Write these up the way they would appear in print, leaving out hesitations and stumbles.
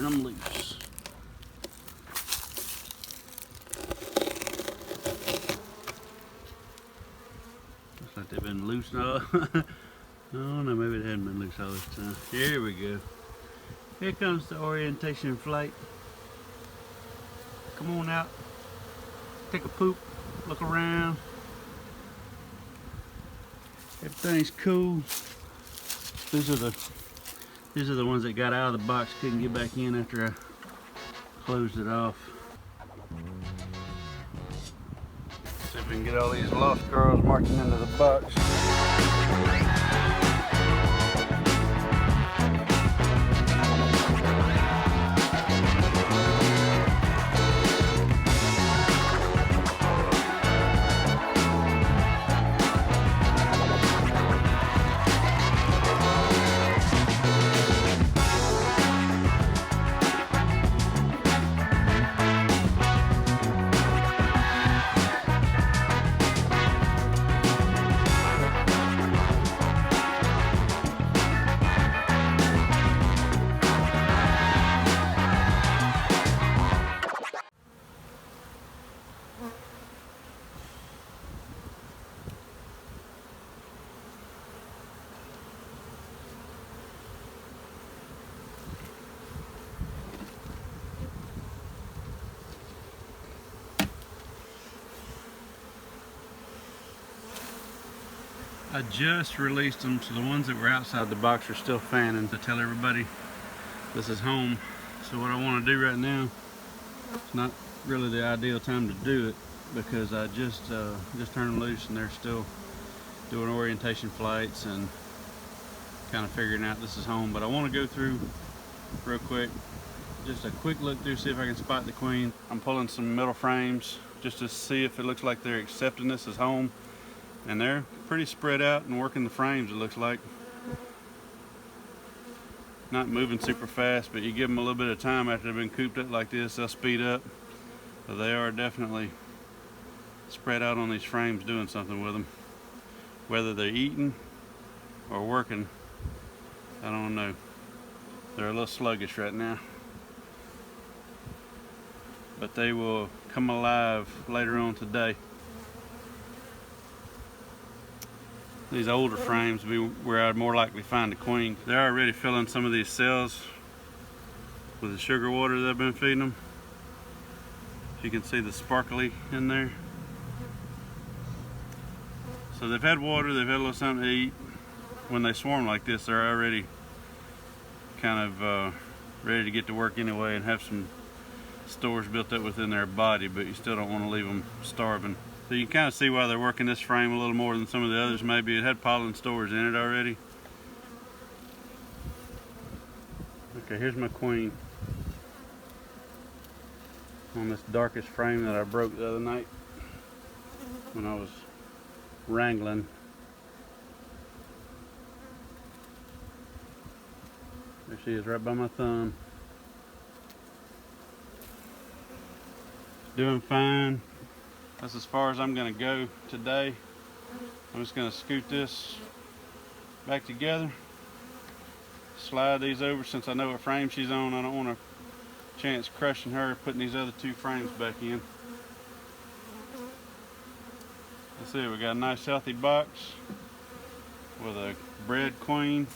turn them loose. Looks like they've been loose now. Oh no, maybe they hadn't been loose all this time. Here we go. Here comes the orientation flight. Come on out. Take a poop. Look around. Everything's cool. These are the ones that got out of the box, couldn't get back in after I closed it off. See if we can get all these lost girls marching into the box. I just released them, so the ones that were outside the box are still fanning to tell everybody this is home. So what I want to do right now, it's not really the ideal time to do it because I just turned them loose and they're still doing orientation flights and kind of figuring out this is home. But I want to go through real quick, just a quick look through, see if I can spot the queen. I'm pulling some middle frames just to see if it looks like they're accepting this as home. And they're pretty spread out and working the frames, it looks like. Not moving super fast, but you give them a little bit of time after they've been cooped up like this, they'll speed up. So they are definitely spread out on these frames doing something with them. Whether they're eating or working, I don't know. They're a little sluggish right now. But they will come alive later on today. These older frames be where I'd more likely find the queen. They're already filling some of these cells with the sugar water that I've been feeding them. You can see the sparkly in there. So they've had water, they've had a little something to eat. When they swarm like this, they're already kind of ready to get to work anyway and have some stores built up within their body, but you still don't want to leave them starving. So you can kind of see why they're working this frame a little more than some of the others. Maybe it had pollen stores in it already. Okay, here's my queen on this darkest frame that I broke the other night when I was wrangling. There she is, right by my thumb. Doing fine. That's as far as I'm going to go today. I'm just going to scoot this back together, slide these over. Since I know what frame she's on, I don't want a chance crushing her, putting these other two frames back in. That's it. We got a nice healthy box with a bred queen.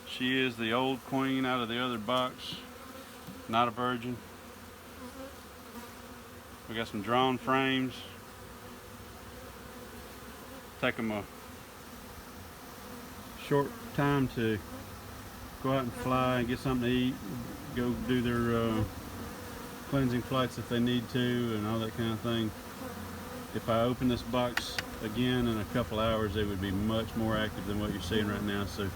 She is the old queen out of the other box, not a virgin. We got some drawn frames. Take them a short time to go out and fly and get something to eat, go do their cleansing flights if they need to, and all that kind of thing. If I open this box again in a couple hours, they would be much more active than what you're seeing right now. So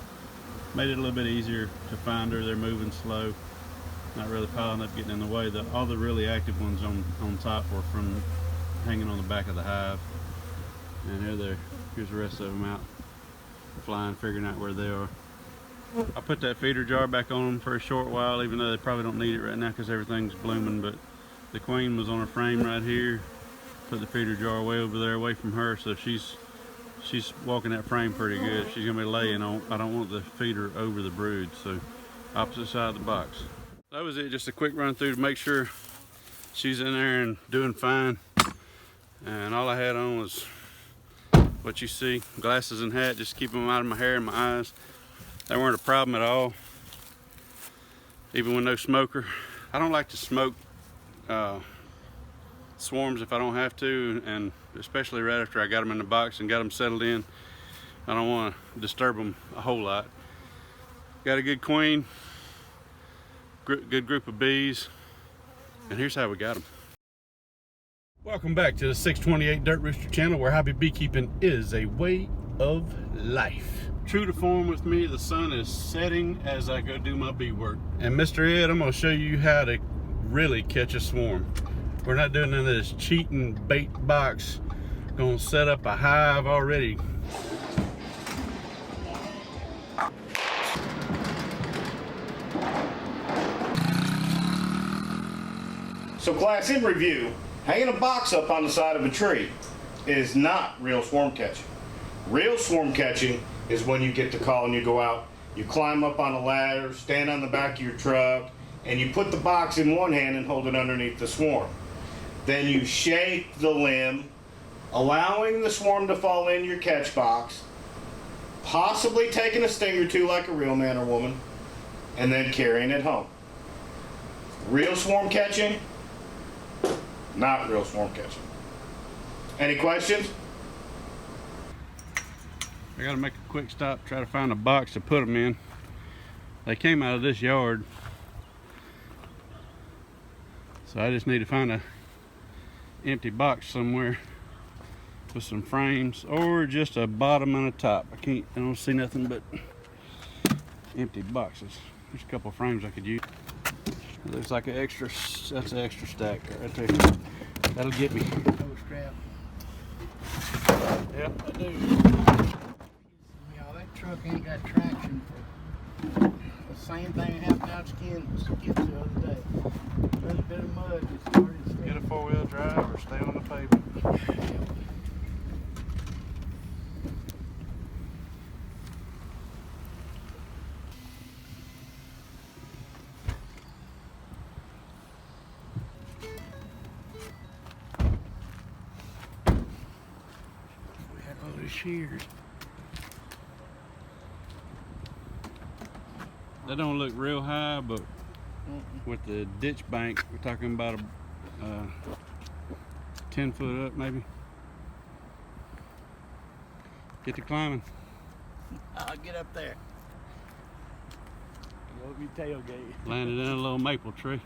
made it a little bit easier to find her. They're moving slow, not really piling up, getting in the way. All the really active ones on top were from hanging on the back of the hive. And here's the rest of them out flying, figuring out where they are. I put that feeder jar back on them for a short while, even though they probably don't need it right now because everything's blooming. But the queen was on a frame right here. Put the feeder jar way over there, away from her, so she's walking that frame pretty good. She's gonna be laying on. I don't want the feeder over the brood, so opposite side of the box. That was it, just a quick run through to make sure she's in there and doing fine. And all I had on was what you see, glasses and hat, just keep them out of my hair and my eyes. They weren't a problem at all, even with no smoker. I don't like to smoke swarms if I don't have to, and especially right after I got them in the box and got them settled in. I don't want to disturb them a whole lot. Got a good queen, good group of bees, and here's how we got them. Welcome back to the 628 Dirt Rooster channel, where hobby beekeeping is a way of life. True to form with me, the sun is setting as I go do my bee work. And Mr. Ed, I'm going to show you how to really catch a swarm. We're not doing none of this cheating bait box. Going to set up a hive already. So class, in review, hanging a box up on the side of a tree is not real swarm catching. Real swarm catching is when you get the call and you go out, you climb up on a ladder, stand on the back of your truck, and you put the box in one hand and hold it underneath the swarm. Then you shake the limb, allowing the swarm to fall in your catch box, possibly taking a sting or two like a real man or woman, and then carrying it home. Real swarm catching, not real swarm catching. Any questions? I gotta make a quick stop, try to find a box to put them in. They came out of this yard, so I just need to find a empty box somewhere with some frames, or just a bottom and a top. I don't see nothing but empty boxes. There's a couple of frames I could use. It looks like an extra, that's an extra stack right there. That'll get me. Strap. Yep, I do. Yeah, that truck ain't got traction for the same thing happened out skids the other day. A little bit of mud just started sticking. Get a four-wheel drive or stay on the pavement. We had all those shears. That don't look real high, but with the ditch bank, we're talking about a 10 foot up maybe. Get to climbing. I'll get up there. You hope you tailgate. Landed in a little maple tree.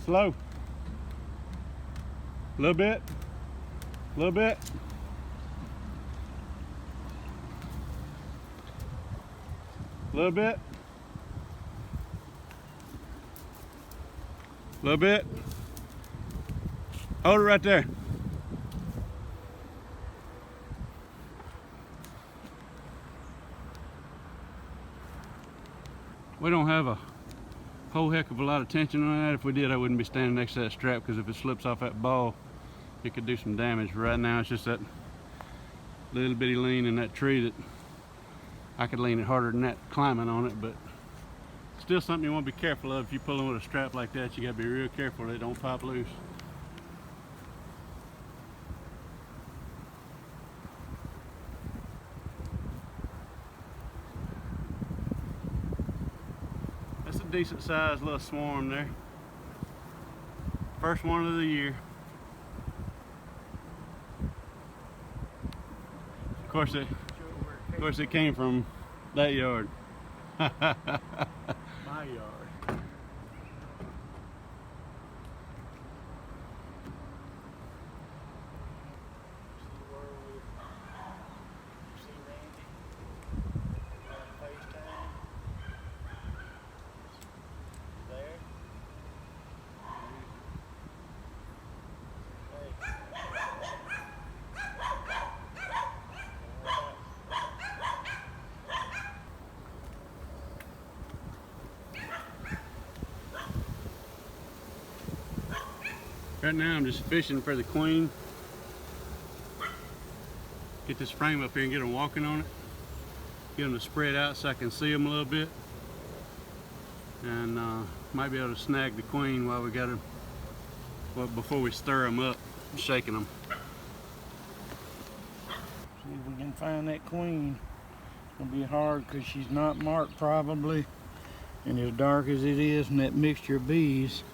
Slow. A little bit. A little bit. A little bit. A little bit. Hold it right there. We don't have a whole heck of a lot of tension on that. If we did, I wouldn't be standing next to that strap, because if it slips off that ball, it could do some damage. Right now, it's just that little bitty lean in that tree that I could lean it harder than that climbing on it, but still something you want to be careful of. If you're pulling with a strap like that, you got to be real careful that it don't pop loose. That's a decent sized little swarm there. First one of the year. Of course it came from that yard. My yard. Right now I'm just fishing for the queen. Get this frame up here and get them walking on it. Get them to spread out so I can see them a little bit. And might be able to snag the queen while we got them, well, before we stir them up, shaking them. See if we can find that queen. It's gonna be hard because she's not marked probably. And as dark as it is in that mixture of bees,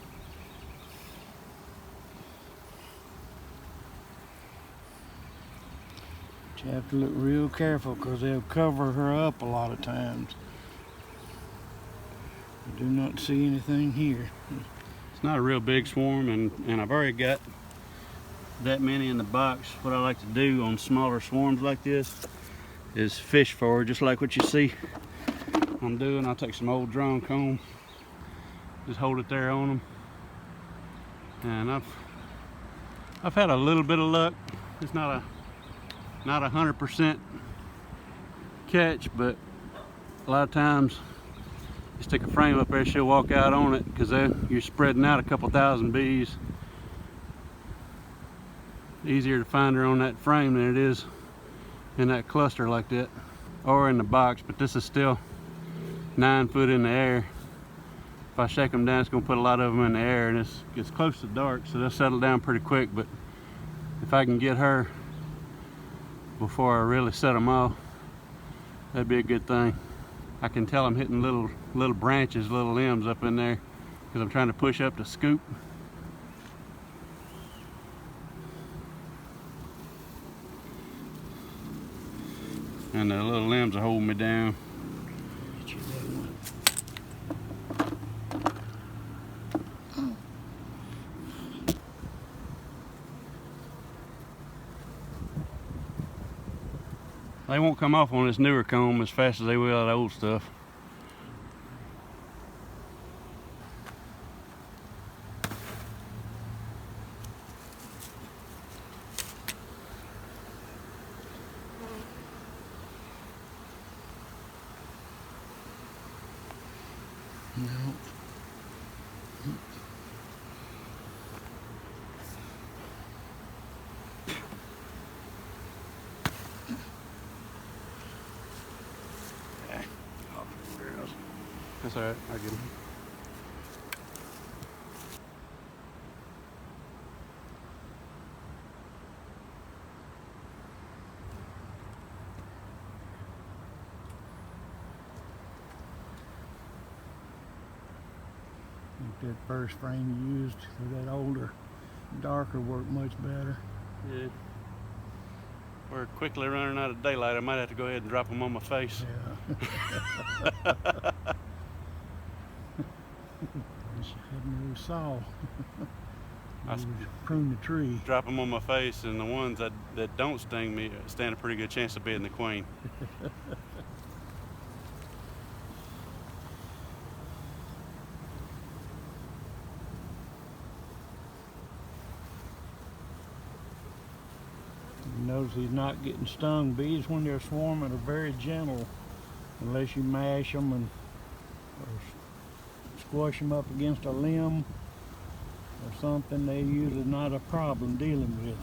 you have to look real careful because they'll cover her up a lot of times. I do not see anything here. It's not a real big swarm, and I've already got that many in the box. What I like to do on smaller swarms like this is fish for her, just like what you see I'm doing. I'll take some old drawn comb, just hold it there on them, and I've had a little bit of luck. It's not 100% catch, but a lot of times you stick a frame up there, she'll walk out on it because you're spreading out a couple thousand bees. Easier to find her on that frame than it is in that cluster like that, or in the box. But this is still 9 foot in the air. If I shake them down, it's going to put a lot of them in the air, and it gets close to dark, so they'll settle down pretty quick. But if I can get her before I really set them off, that'd be a good thing. I can tell I'm hitting little branches, little limbs up in there because I'm trying to push up to scoop. And the little limbs are holding me down. They won't come off on this newer comb as fast as they will that old stuff. No. That's alright, I get them. That first frame you used for that older, darker worked much better. Yeah. We're quickly running out of daylight. I might have to go ahead and drop them on my face. Yeah. Wish I had no saw. Prune the tree. Drop them on my face, and the ones that don't sting me stand a pretty good chance of being the queen. Notice he's not getting stung. Bees, when they're swarming, are very gentle unless you mash them or squash them up against a limb or something. They're usually not a problem dealing with.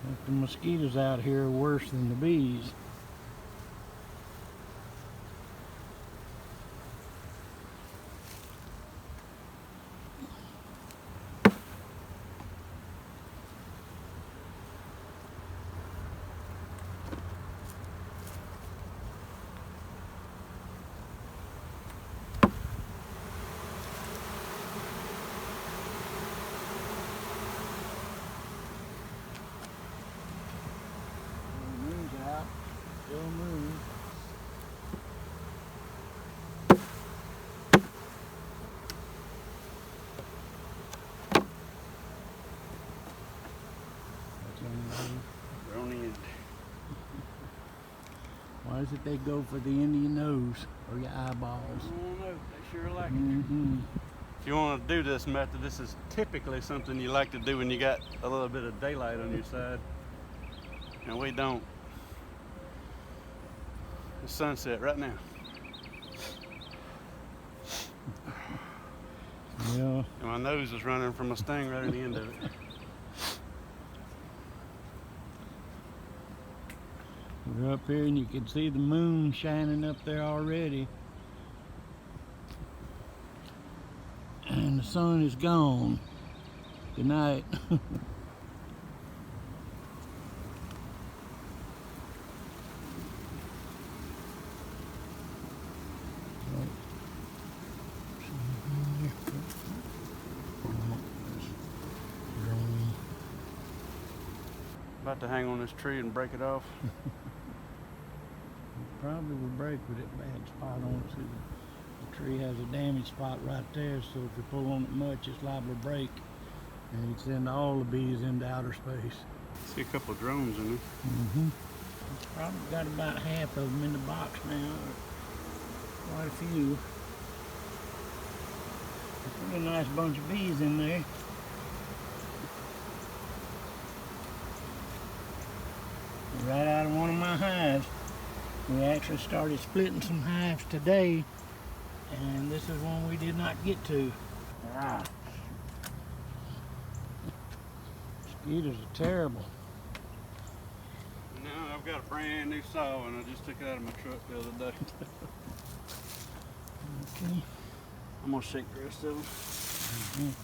I think the mosquitoes out here are worse than the bees. Still moon. They're on the end. Why is it they go for the end of your nose or your eyeballs? I don't know. They sure like it. Mm-hmm. If you want to do this method, this is typically something you like to do when you got a little bit of daylight on your side. And we don't. It's sunset right now. Yeah. And my nose is running from a sting right at the end of it. We're up here and you can see the moon shining up there already. And the sun is gone. Good night. About to hang on this tree and break it off. Probably will break with that bad spot on it. See, the tree has a damaged spot right there, so if you pull on it much, it's liable to break. And you'd send all the bees into outer space. See a couple of drones in there. It's probably got about half of them in the box now. Quite a few. A pretty nice bunch of bees in there. Right out of one of my hives. We actually started splitting some hives today, and this is one we did not get to. Mosquitoes are terrible. Now I've got a brand new saw and I just took it out of my truck the other day. Okay. I'm gonna shake the rest of them.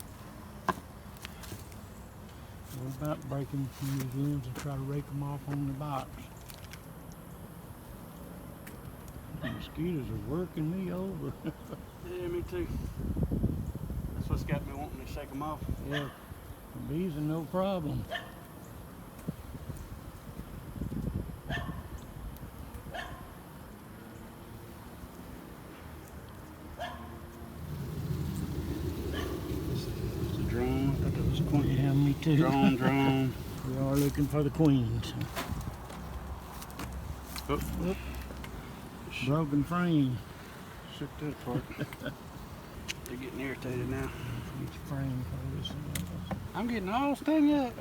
We're about breaking some of these limbs and try to rake them off on the box. The mosquitoes are working me over. Yeah, me too. That's what's got me wanting to shake them off. Yeah, the bees are no problem. It's a drone. I thought that was a queen. Yeah, me too. Drone. We are looking for the queens. Oh. Oop. Broken frame. Shook that apart. They're getting irritated now. Get your frame for this. I'm getting all stung up.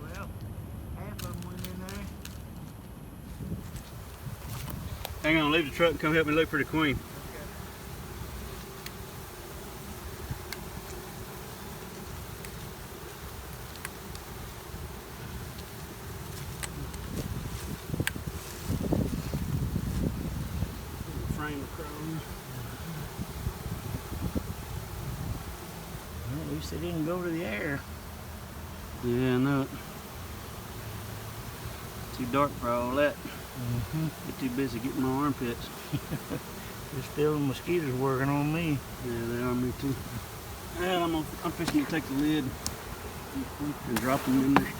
Well, half of them went in there. Hang on, leave the truck and come help me look for the queen. Frame of crows. Well, at least they didn't go to the air. Yeah, I know it. Too dark for all that. Get too busy getting my armpits. There's still mosquitoes working on me. Yeah, they are me too. Well, I'm fixing to take the lid and drop them in there.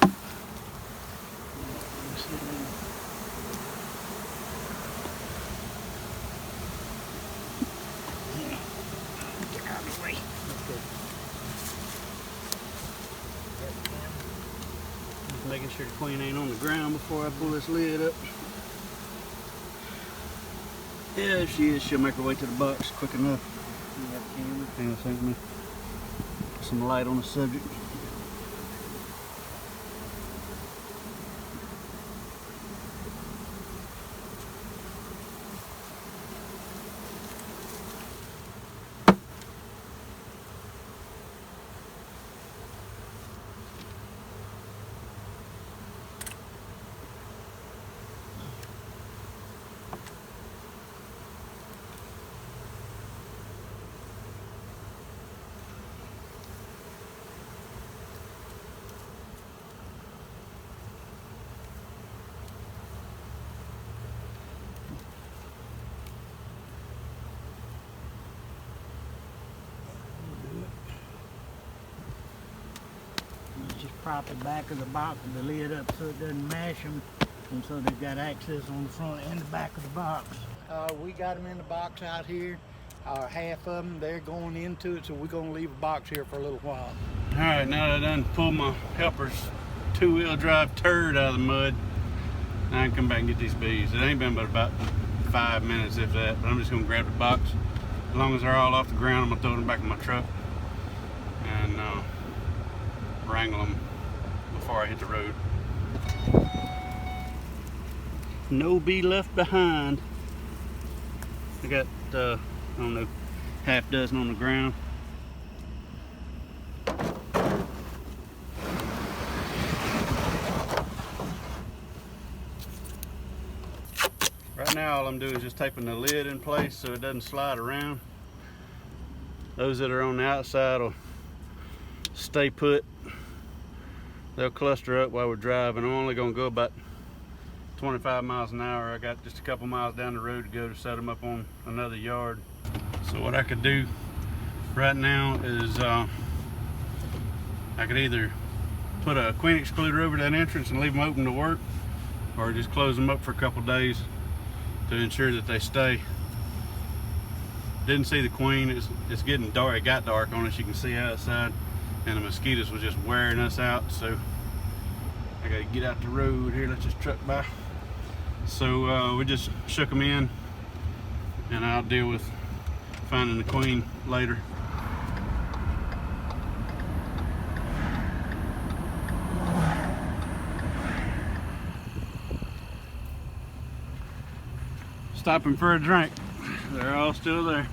Get out of the way. Just making sure the queen ain't on the ground before I pull this lid up. Yeah, if she is, she'll make her way to the box quick enough. You have a camera? Hang on a second, man. Some light on the subject. Just prop the back of the box with the lid up so it doesn't mash them, and so they've got access on the front and the back of the box. We got them in the box out here. Half of them, they're going into it, so we're going to leave a box here for a little while. All right, now that I done pulled my helper's two-wheel drive turd out of the mud, now I can come back and get these bees. It ain't been but about 5 minutes, if that, but I'm just gonna grab the box. As long as they're all off the ground, I'm gonna throw them back in my truck. And wrangle them before I hit the road. No bee left behind. I got, I don't know, half dozen on the ground. Right now all I'm doing is just taping the lid in place so it doesn't slide around. Those that are on the outside will stay put. They'll cluster up while we're driving. I'm only going to go about 25 miles an hour. I got just a couple miles down the road to go to set them up on another yard. So what I could do right now is I could either put a queen excluder over that entrance and leave them open to work, or just close them up for a couple days to ensure that they stay. Didn't see the queen. It's getting dark. It got dark on us. You can see outside, and the mosquitoes was just wearing us out. So I gotta get out the road here. Let this truck by. So we just shook them in, and I'll deal with finding the queen later. Stopping for a drink. They're all still there.